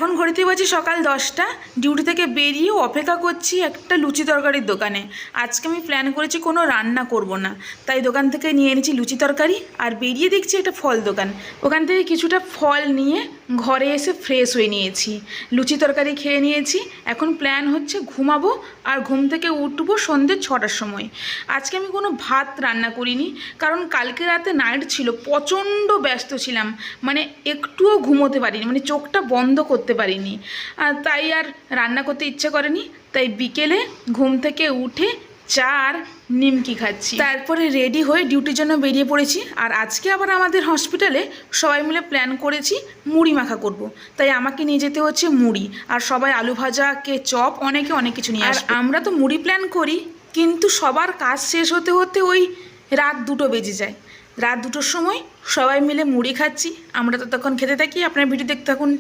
এখন ঘড়িতে বাজে সকাল 10টা। ডিউটি থেকে বেরিয়ে অপেক্ষা করছি একটা লুচি তরকারির দোকানে। আজকে আমি প্ল্যান করেছি কোনো রান্না করব না, তাই দোকান থেকে নিয়ে এনেছি লুচি তরকারি। আর বেরিয়ে দেখছি একটা ফল দোকান, ওখান থেকে কিছুটা ফল নিয়ে ঘরে এসে ফ্রেশ হয়ে নিয়েছি, লুচি তরকারি খেয়ে নিয়েছি। এখন প্ল্যান হচ্ছে ঘুমাবো, আর ঘুম থেকে উঠবো সন্ধ্যে 6টার সময়। আজকে আমি কোনো ভাত রান্না করিনি, কারণ কালকে রাতে নাইট ছিল, প্রচণ্ড ব্যস্ত ছিলাম, মানে একটুও ঘুমোতে পারিনি, মানে চোখটা বন্ধ করতে পারিনি। তাই আর রান্না করতে ইচ্ছে করেনি। তাই বিকেলে ঘুম থেকে উঠে চা আর নিমকি খাচ্ছি, তারপরে রেডি হয়ে ডিউটির জন্য বেরিয়ে পড়েছি। আর আজকে আবার আমাদের হসপিটালে সবাই মিলে প্ল্যান করেছি মুড়ি মাখা করব, তাই আমাকে নিয়ে যেতে হচ্ছে মুড়ি, আর সবাই আলু ভাজা, কে চপ, অনেকে অনেক কিছু নিয়ে আসবে। আমরা তো মুড়ি প্ল্যান করি, কিন্তু সবার কাজ শেষ হতে হতে ওই রাত 2টো বেজে যায়। রাত 2টোর সময় সবাই মিলে মুড়ি খাচ্ছি, আমরা তো তখন খেতে থাকি। আপনার ভিডিও দেখতে থাকুন।